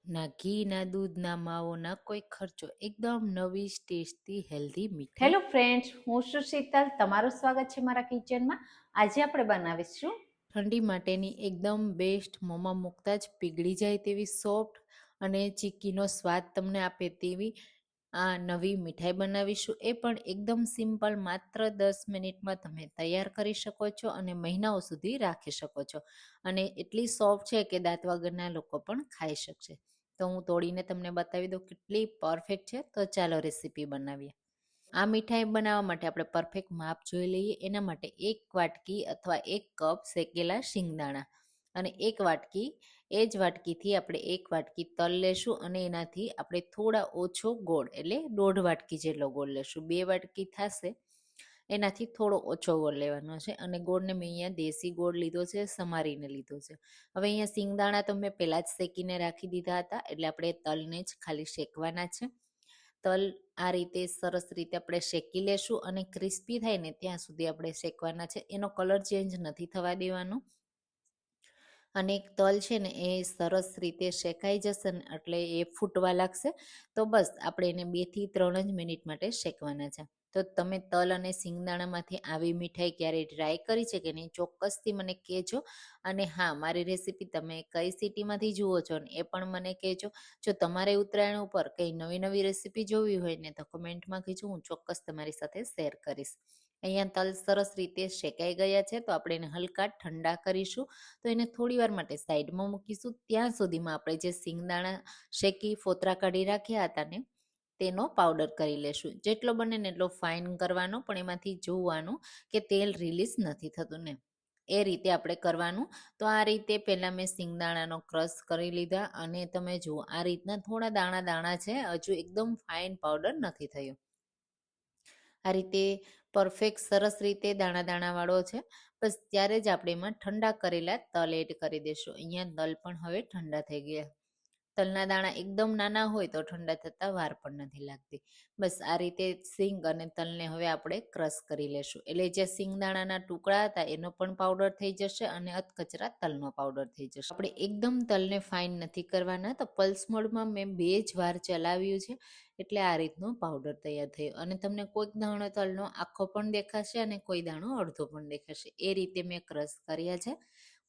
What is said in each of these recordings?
ના ઘી, ના દૂધ, ના માવો, ના કોઈ ખર્ચો. એકદમ નવી, ટેસ્ટી, હેલ્ધી મીઠાઈ. હેલો ફ્રેન્ડ્સ, હું છું શીતલ. તમારું સ્વાગત છે મારા કિચનમાં. આજે આપણે બનાવીશું ઠંડી માટેની એકદમ બેસ્ટ, મોંમાં મૂકતા જ પીગળી જાય તેવી સોફ્ટ અને ચીક્કીનો સ્વાદ તમને આપે તેવી આ નવી મીઠાઈ બનાવીશું. એ પણ એકદમ સિમ્પલ, માત્ર 10 મિનિટમાં તમે તૈયાર કરી શકો છો અને મહિનાઓ સુધી રાખી શકો છો. અને એટલી સોફ્ટ છે કે દાંત વગરના લોકો પણ ખાઈ શકશે. તો હું તોડીને તમને બતાવી દઉં કેટલી પરફેક્ટ છે. તો ચાલો રેસીપી બનાવીએ. આ મીઠાઈ બનાવવા માટે આપણે પરફેક્ટ માપ જોઈ લઈએ. એના માટે 1 વાટકી અથવા 1 કપ શેકેલા શિંગદાણા અને 1 વાટકી, એ જ વાટકીથી આપણે 1 વાટકી તલ લેશું અને એનાથી આપણે થોડા ઓછો ગોળ એટલે 1.5 વાટકી જેટલો ગોળ લેશું. 2 વાટકી થશે એનાથી થોડો ઓછો ગોળ લેવાનો છે અને ગોળને મેં અહીંયા દેશી ગોળ લીધો છે, સમારીને લીધો છે. હવે અહીંયા શિંગદાણા તો મેં પહેલાં જ શેકીને રાખી દીધા હતા, એટલે આપણે તલને જ ખાલી શેકવાના છે. તલ આ રીતે સરસ રીતે આપણે શેકી લેશું અને ક્રિસ્પી થાય ને ત્યાં સુધી આપણે શેકવાના છે. એનો કલર ચેન્જ નથી થવા દેવાનો. અને તલ છે ને એ સરસ રીતે શેકાઈ જશે ને એટલે એ ફૂટવા લાગશે. તો બસ આપણે એને 2 થી 3 જ મિનિટ માટે શેકવાના છે. તો તમે તલ અને સિંગદાણામાંથી આવી મીઠાઈ ક્યારેય ટ્રાય કરી છે કે નહીં, ચોક્કસથી મને કહેજો. અને હા, મારી રેસીપી તમે કઈ સિટીમાંથી જુઓ છો ને એ પણ મને કહેજો. જો તમારે ઉત્તરાયણ ઉપર કંઈ નવી નવી રેસીપી જોવી હોય ને તો કમેન્ટમાં કહેજો, હું ચોક્કસ તમારી સાથે શેર કરીશ. અહીંયા તલ સરસ રીતે શેકાઈ ગયા છે, તો આપણે એને હલકા ઠંડા કરીશું. તો એને થોડી વાર માટે સાઈડમાં મૂકીશું. ત્યાં સુધીમાં આપણે જે સિંગદાણા શેકી ફોતરા કાઢી રાખ્યા હતા ને તેનો પાવડર કરી લેશું. જેટલો બને ને એટલો ફાઇન કરવાનો, પણ એમાંથી જોવાનું કે તેલ રિલીઝ નથી થતું ને એ રીતે આપણે કરવાનું. તો આ રીતે પહેલાં મેં સિંગદાણાનો ક્રશ કરી લીધા અને તમે જુઓ આ રીતના થોડા દાણા દાણા છે, હજુ એકદમ ફાઇન પાવડર નથી થયો. આ રીતે પરફેક્ટ સરસ રીતે દાણા દાણાવાળો છે. બસ ત્યારે જ આપણે એમાં ઠંડા કરેલા તલ એડ કરી દઈશું. અહીંયા તલ પણ હવે ઠંડા થઈ ગયા. તલના દાણા એકદમ નાના હોય તો ઠંડા થતાં વાર પણ નથી લાગતી. બસ આ રીતે સિંગ અને તલને હવે આપણે ક્રશ કરી લેશું. એટલે જે સિંગદાણાના ટુકડા હતા એનો પણ પાવડર થઈ જશે અને અધકચરા તલનો પાવડર થઈ જશે. આપણે એકદમ તલને ફાઇન નથી કરવાના. તો પલ્સ મોડમાં મેં 2 જ વાર ચલાવ્યું છે, એટલે આ રીતનો પાવડર તૈયાર થયો. અને તમને કોઈક દાણો તલનો આખો પણ દેખાશે અને કોઈ દાણો અડધો પણ દેખાશે. એ રીતે મેં ક્રશ કર્યા છે.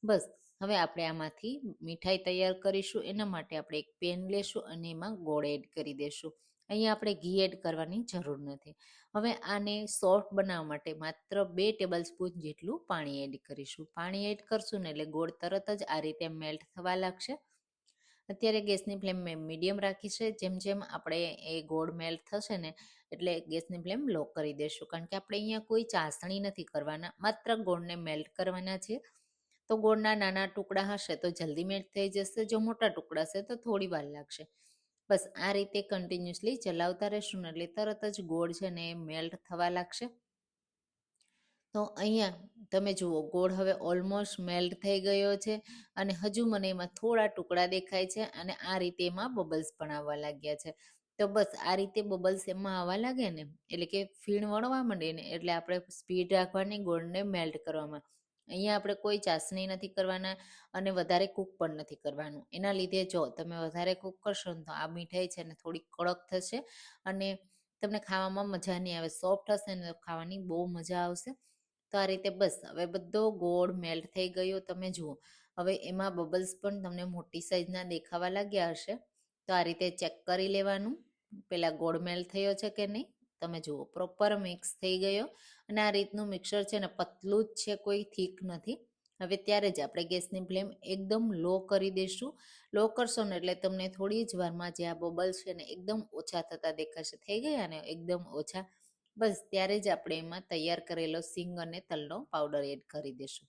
બસ હવે આપણે આમાંથી મીઠાઈ તૈયાર કરીશું. એના માટે આપણે એક પેન લેશું અને એમાં ગોળ એડ કરી દેશું. અહીંયા આપણે ઘી એડ કરવાની જરૂર નથી. હવે આને સોફ્ટ બનાવવા માટે માત્ર 2 ટેબલ સ્પૂન જેટલું પાણી એડ કરીશું. પાણી એડ કરશું ને એટલે ગોળ તરત જ આ રીતે મેલ્ટ થવા લાગશે. અત્યારે ગેસની ફ્લેમ મેં મીડિયમ રાખી છે. જેમ જેમ આપણે એ ગોળ મેલ્ટ થશે ને એટલે ગેસની ફ્લેમ લો કરી દેશું, કારણ કે આપણે અહીંયા કોઈ ચાસણી નથી કરવાના, માત્ર ગોળને મેલ્ટ કરવાના છે. તો ગોળના નાના ટુકડા હશે તો જલ્દી મેલ્ટ થઈ જશે, જો મોટા ટુકડા હશે તો થોડી વાર લાગશે. બસ આ રીતે કન્ટિન્યુઅસલી ચલાવતા રહેશું ને એટલે તરત જ ગોળ છે ને મેલ્ટ થવા લાગશે. તો અહીંયા તમે જુઓ ગોળ હવે ઓલમોસ્ટ મેલ્ટ થઈ ગયો છે અને હજુ મને એમાં થોડા ટુકડા દેખાય છે અને આ રીતે એમાં બબલ્સ પણ આવવા લાગ્યા છે. તો બસ આ રીતે બબલ્સ એમાં આવવા લાગે ને એટલે કે ફીણ વળવા માંડે ને એટલે આપણે સ્પીડ રાખવાની ગોળને મેલ્ટ કરવામાં. અહીંયા આપણે કોઈ ચાસણી નથી કરવાના અને વધારે કૂક પણ નથી કરવાનું. એના લીધે જો તમે વધારે કૂક કરશો ને તો આ મીઠાઈ છે ને થોડી કડક થશે અને તમને ખાવામાં મજા નહીં આવે. સોફ્ટ હશે ને તો ખાવાની બહુ મજા આવશે. તો આ રીતે બસ હવે બધો ગોળ મેલ્ટ થઈ ગયો તમે જુઓ. હવે એમાં બબલ્સ પણ તમને મોટી સાઈઝના દેખાવા લાગ્યા હશે. તો આ રીતે ચેક કરી લેવાનું પહેલાં ગોળ મેલ્ટ થયો છે કે નહીં. તમે જુઓ પ્રોપર મિક્સ થઈ ગયો અને આ રીતનું મિક્સર છે ને પતલું જ છે, કોઈ થીક નથી. હવે ત્યારે જ આપણે ગેસની ફ્લેમ એકદમ લો કરી દઈશું. લો કરશો ને એટલે તમને થોડી જ વારમાં જે આ બબલ્સ છે ને એકદમ ઓછા થતા દેખાશે. થઈ ગયા ને એકદમ ઓછા. બસ ત્યારે જ આપણે એમાં તૈયાર કરેલો સિંગ અને તલનો પાવડર એડ કરી દઈશું.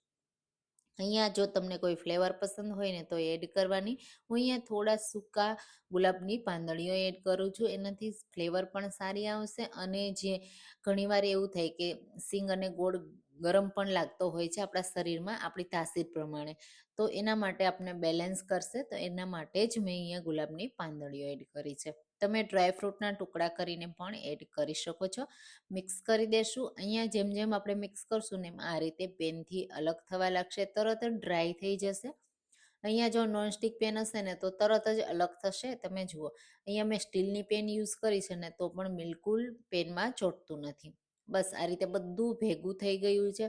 અહીંયા જો તમને કોઈ ફ્લેવર પસંદ હોય ને તો એડ કરવાની. હું અહીંયા થોડા સૂકા ગુલાબની પાંદડીઓ એડ કરું છું. એનાથી ફ્લેવર પણ સારી આવશે અને જે ઘણીવાર એવું થાય કે સિંગ અને ગોળ ગરમ પણ લાગતો હોય છે આપણા શરીરમાં આપણી તાસીર પ્રમાણે, તો એના માટે આપણે બેલેન્સ કરશે. તો એના માટે જ મેં અહીંયા ગુલાબની પાંદડીઓ એડ કરી છે. તમે ડ્રાયફ્રૂટના ટુકડા કરીને પણ એડ કરી શકો છો. મિક્સ કરી દેશું. અહીંયા જેમ જેમ આપણે મિક્સ કરશું ને એમ આ રીતે પેનથી અલગ થવા લાગશે, તરત જ ડ્રાય થઈ જશે. અહીંયા જો નોનસ્ટિક પેન હશે ને તો તરત જ અલગ થશે. તમે જુઓ અહીંયા મેં સ્ટીલની પેન યુઝ કરી છે ને તો પણ બિલકુલ પેનમાં ચોંટતું નથી. બસ આ રીતે બધું ભેગું થઈ ગયું છે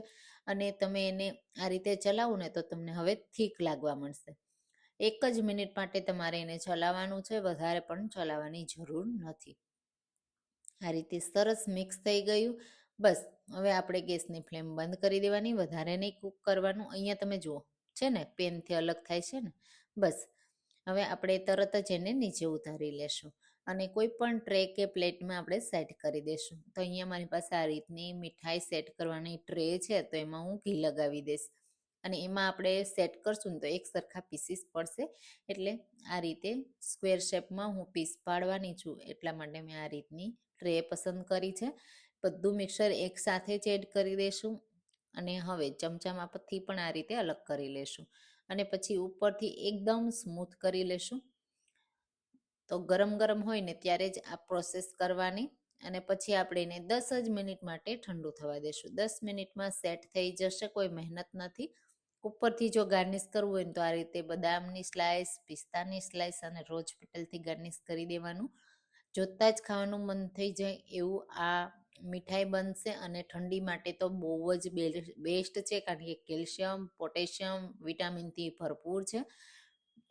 અને તમે એને આ રીતે ચલાવો ને તો તમને હવે થીક લાગવા મળશે. 1 જ મિનિટ માટે તમારે એને ચલાવવાનું છે, વધારે પણ ચલાવવાની જરૂર નથી. આ રીતે સરસ મિક્સ થઈ ગયું. બસ હવે આપણે ગેસની ફ્લેમ બંધ કરી દેવાની, વધારે નહીં કૂક કરવાનું. અહીંયા તમે જુઓ છે ને પેનથી અલગ થાય છે ને. બસ હવે આપણે તરત જ એને નીચે ઉતારી લેશું અને કોઈ પણ ટ્રે કે પ્લેટમાં આપણે સેટ કરી દેશું. તો અહીંયા મારી પાસે આ રીતની મીઠાઈ સેટ કરવાની ટ્રે છે, તો એમાં હું ઘી લગાવી દઈશ અને એમાં આપણે સેટ કરશું ને તો એક સરખા પીસીસ પડશે. એટલે આ રીતે સ્ક્વેર શેપમાં હું પીસ પાડવાની છું, એટલા માટે મેં આ રીતની ટ્રે પસંદ કરી છે. બધું મિક્સર એકસાથે જ એડ કરી દઈશું અને હવે ચમચામાંથી પણ આ રીતે અલગ કરી લેશું અને પછી ઉપરથી એકદમ સ્મૂથ કરી લેશું. તો ગરમ ગરમ હોય ને ત્યારે જ આ પ્રોસેસ કરવાની અને પછી આપણે એને 10 જ મિનિટ માટે ઠંડુ થવા દેશું. 10 મિનિટમાં સેટ થઈ જશે, કોઈ મહેનત નથી. ઉપરથી જો ગાર્નિશ કરવું હોય ને તો આ રીતે બદામની સ્લાઇસ, પિસ્તાની સ્લાઇસ અને રોજ પેટલથી ગાર્નિશ કરી દેવાનું. જોતાં જ ખાવાનું મન થઈ જાય એવું આ મીઠાઈ બનશે અને ઠંડી માટે તો બહુ જ બેસ્ટ છે, કારણ કે કેલ્શિયમ, પોટેશિયમ, વિટામિનથી ભરપૂર છે.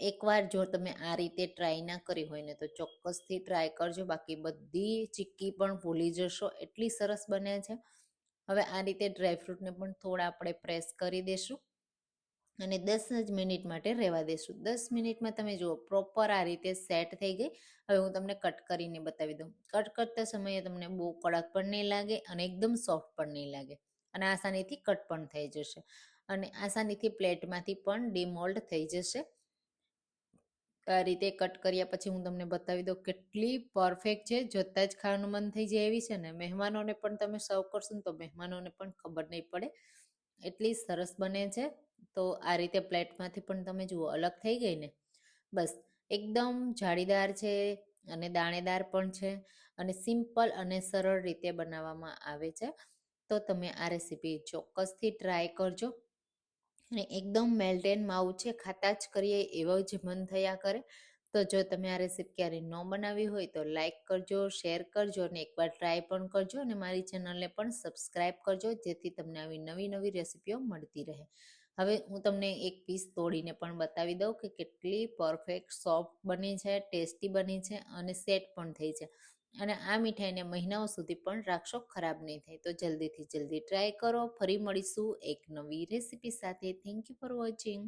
એકવાર જો તમે આ રીતે ટ્રાય ના કરી હોય ને તો ચોક્કસથી ટ્રાય કરજો, બાકી બધી ચીક્કી પણ ભૂલી જશો, એટલી સરસ બને છે. હવે આ રીતે ડ્રાયફ્રૂટને પણ થોડા આપણે પ્રેસ કરી દેશું અને 10 જ મિનિટ માટે રહેવા દેશું. 10 મિનિટમાં તમે જુઓ પ્રોપર આ રીતે સેટ થઈ ગઈ. હવે હું તમને કટ કરીને બતાવી દઉં. કટ કરતા સમયે તમને બહુ કડક પણ નહીં લાગે અને એકદમ સોફ્ટ પણ નહીં લાગે અને આસાનીથી કટ પણ થઈ જશે અને આસાનીથી પ્લેટમાંથી પણ ડિમોલ્ડ થઈ જશે. આ રીતે કટ કર્યા પછી હું તમને બતાવી દઉં કેટલી પરફેક્ટ છે. જોતાં જ ખાવાનું મન થઈ જાય એવી છે ને. મહેમાનોને પણ તમે સર્વ કરશો ને તો મહેમાનોને પણ ખબર નહીં પડે, એટલી સરસ બને છે. તો આ રીતે પ્લેટમાંથી પણ તમે જુઓ અલગ થઈ ગઈ ને. બસ એકદમ જાળીદાર છે અને દાણેદાર પણ છે અને સિમ્પલ અને સરળ રીતે બનાવવામાં આવે છે. તો તમે આ રેસીપી ચોક્કસથી ટ્રાય કરજો અને એકદમ મેલ્ટેન માવું છે, ખાતા જ કરીએ એવો જ મન થયા કરે. તો જો તમે આ રેસીપી ક્યારેય ન બનાવી હોય તો લાઇક કરજો, શેર કરજો અને એકવાર ટ્રાય પણ કરજો અને મારી ચેનલને પણ સબસ્ક્રાઈબ કરજો, જેથી તમને આવી નવી નવી રેસીપીઓ મળતી રહે. હવે હું તમને એક પીસ તોડીને પણ બતાવી દઉં કે કેટલી પરફેક્ટ સોફ્ટ બની છે, ટેસ્ટી બની છે અને સેટ પણ થઈ છે. અને આ મીઠાઈને મહિનાઓ સુધી પણ રાખશો, ખરાબ નહીં થાય. તો જલ્દીથી જલ્દી ટ્રાય કરો. ફરી મળીશું એક નવી રેસીપી સાથે. Thank you for watching.